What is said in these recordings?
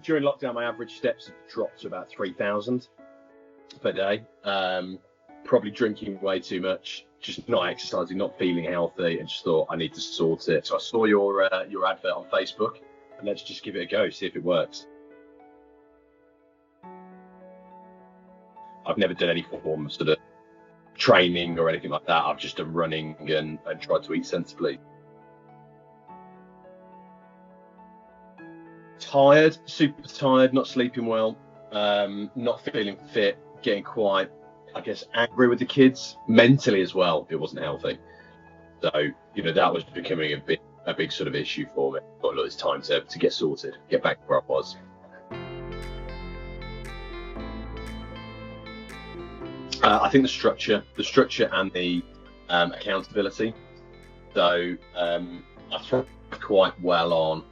during lockdown, my average steps have dropped to about 3,000 per day. Probably drinking way too much, just not exercising, not feeling healthy, and just thought I need to sort it. So I saw your advert on Facebook, and let's just give it a go, see if it works. I've never done any form of sort of training or anything like that. I've just done running and tried to eat sensibly. Tired, super tired, not sleeping well, not feeling fit, getting quite, I guess, angry with the kids, mentally as well. It wasn't healthy. So, that was becoming a big sort of issue for me. But look, it's time to get sorted, get back where I was. I think the structure and the accountability. So I thrive quite well on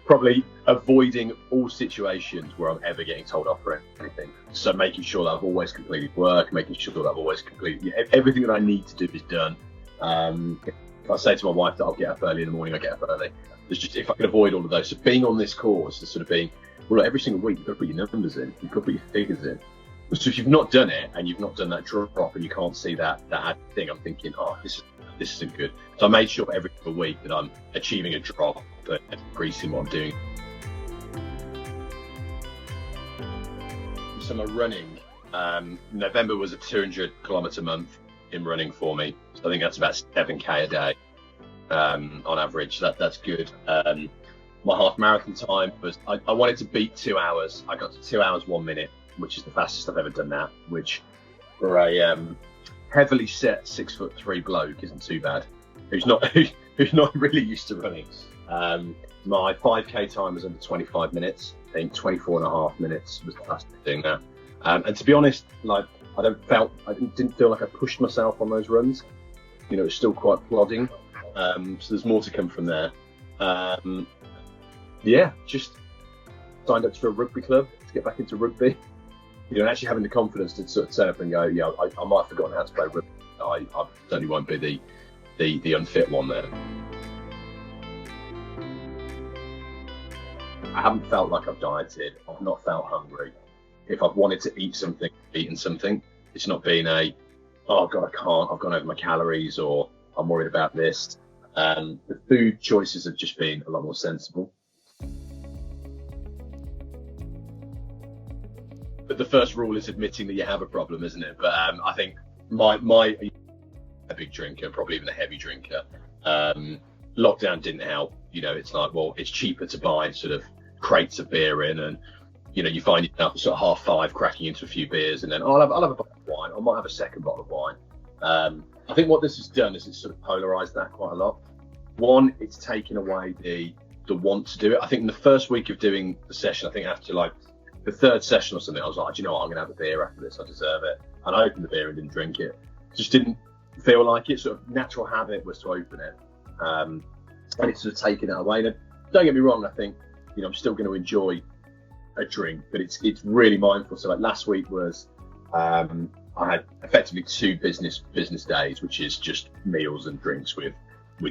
probably avoiding all situations where I'm ever getting told off for anything. So making sure that I've always completed work, making sure that I've always completed everything that I need to do is done. If I say to my wife that I'll get up early in the morning, I get up early. There's just, if I can avoid all of those. So being on this course is sort of being, well, every single week you've got to put your numbers in, you've got to put your figures in. So if you've not done it and you've not done that drop and you can't see that thing, I'm thinking, this isn't good. So I made sure every single week that I'm achieving a drop but increasing what I'm doing. So my running, November was a 200-kilometre month in running for me. So I think that's about 7k a day on average. That's good. My half marathon time was, I wanted to beat 2 hours. I got to 2 hours 1 minute, which is the fastest I've ever done that, which for a heavily set 6'3" bloke isn't too bad. Who's not really used to running. My 5k time was under 25 minutes. I think 24.5 minutes was the fastest doing that. And to be honest, like I didn't feel like I pushed myself on those runs. It was still quite plodding. So there's more to come from there. Just signed up to a rugby club to get back into rugby. And actually having the confidence to sort of turn up and go, I might have forgotten how to play rugby. I certainly won't be the unfit one there. I haven't felt like I've dieted. I've not felt hungry. If I've wanted to eat something, eaten something. It's not been oh God, I can't. I've gone over my calories, or I'm worried about this. The food choices have just been a lot more sensible. But the first rule is admitting that you have a problem, isn't it? But I think my a big drinker, probably even a heavy drinker. Lockdown didn't help. It's like, well, it's cheaper to buy sort of crates of beer in, and you find yourself sort of 5:30 cracking into a few beers, and then I'll have a bottle of wine. I might have a second bottle of wine. I think what this has done is it's sort of polarized that quite a lot. One, it's taken away the want to do it. I think in the first week of doing the session, I think after like the third session or something, I was like, do you know what, I'm gonna have a beer after this, I deserve it. And I opened the beer and didn't drink it. Just didn't feel like it. Sort of natural habit was to open it. And it's sort of taken that away. And don't get me wrong, I think, I'm still going to enjoy a drink, but it's really mindful. So like last week was, I had effectively 2 business days, which is just meals and drinks with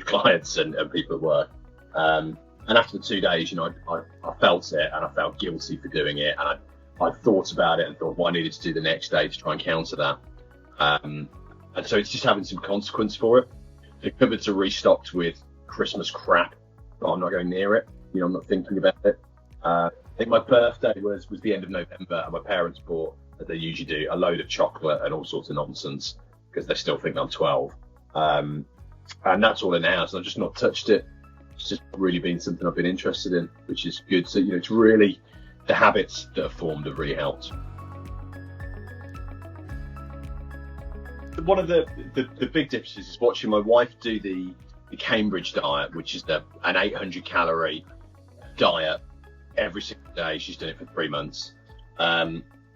clients and people at work. And after the 2 days, I felt it and I felt guilty for doing it. And I thought about it and thought what I needed to do the next day to try and counter that. And so it's just having some consequence for it. The cupboards are restocked with Christmas crap, but I'm not going near it. I'm not thinking about it. I think my birthday was the end of November, and my parents bought, as they usually do, a load of chocolate and all sorts of nonsense because they still think I'm 12. And that's all in the house. I've just not touched it. It's just really been something I've been interested in, which is good. So, it's really the habits that have formed have really helped. One of the big differences is watching my wife do the Cambridge diet, which is an 800-calorie diet every single day. She's done it for 3 months.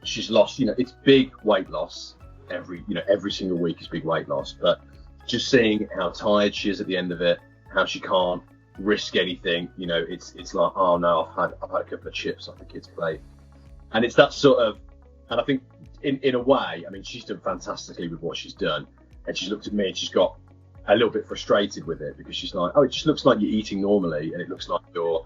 She's lost, it's big weight loss. Every single week is big weight loss. But just seeing how tired she is at the end of it, how she can't risk anything, it's like, oh no, I've had a couple of chips off the kids' plate. And it's that sort of, and I think in a way, I mean, she's done fantastically with what she's done. And she's looked at me and she's got a little bit frustrated with it because she's like, oh, it just looks like you're eating normally and it looks like you're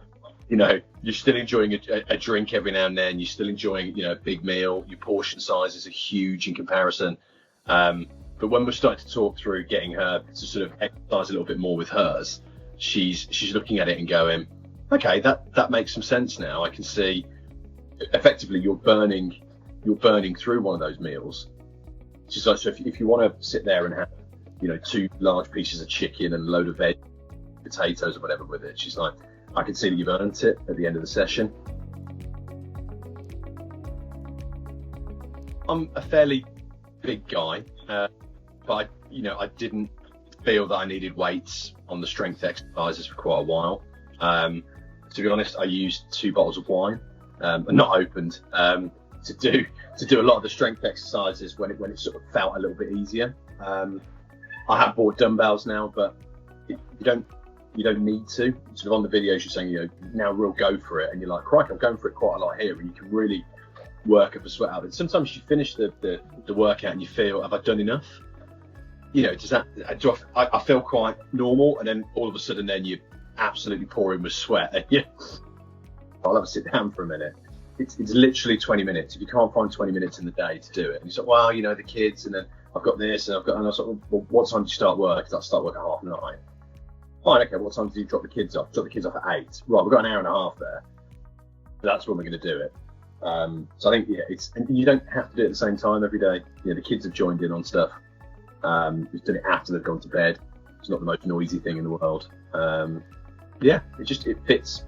you're still enjoying a drink every now and then. You're still enjoying, a big meal. Your portion sizes are huge in comparison. But when we're starting to talk through getting her to sort of exercise a little bit more with hers, she's looking at it and going, okay, that makes some sense now. I can see effectively you're burning through one of those meals. She's like, so if you want to sit there and have, 2 large pieces of chicken and a load of veg, potatoes or whatever with it, she's like, I can see that you've earned it at the end of the session. I'm a fairly big guy, but I didn't feel that I needed weights on the strength exercises for quite a while. To be honest, I used 2 bottles of wine, not opened, to do a lot of the strength exercises when it sort of felt a little bit easier. I have bought dumbbells now, but you don't need to. Sort of on the videos you're saying, now real go for it, and you're like, crikey, I'm going for it quite a lot here, and you can really work up a sweat out of it. Sometimes you finish the workout and you feel, have I done enough? I feel quite normal, and then all of a sudden then you're absolutely pouring with sweat, and I'll have to sit down for a minute. It's literally 20 minutes. If you can't find 20 minutes in the day to do it, and you're like, well, the kids, and then I've got this, and I was like, well, what time do you start work? I start work at 9:30. Fine, okay, what time do you drop the kids off? Drop the kids off at 8. Right, we've got an hour and a half there. That's when we're going to do it. So I think, and you don't have to do it at the same time every day. The kids have joined in on stuff. We've done it after they've gone to bed. It's not the most noisy thing in the world. It fits.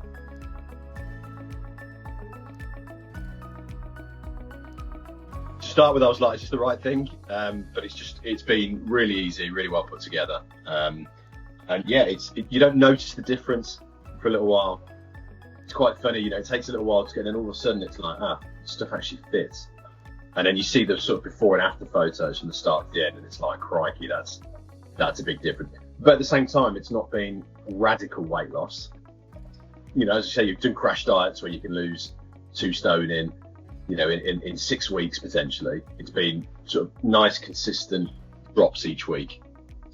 To start with, I was like, it's just the right thing. But it's been really easy, really well put together. You don't notice the difference for a little while. It's quite funny, it takes a little while to get, and then all of a sudden it's like, stuff actually fits. And then you see the sort of before and after photos from the start to the end, and it's like, crikey, that's a big difference. But at the same time, it's not been radical weight loss. As I say, you've done crash diets where you can lose 2 stone in 6 weeks potentially. It's been sort of nice, consistent drops each week,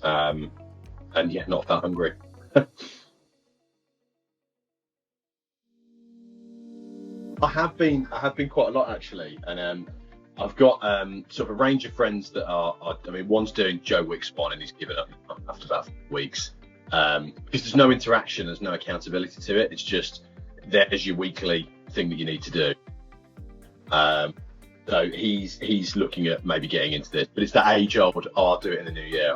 and not that hungry. I have been quite a lot actually, and I've got sort of a range of friends that are one's doing Joe Wick's one, and he's given up after about 4 weeks, because there's no interaction, there's no accountability to it. It's just there's your weekly thing that you need to do. So he's looking at maybe getting into this, but it's that age old, I'll do it in the new year.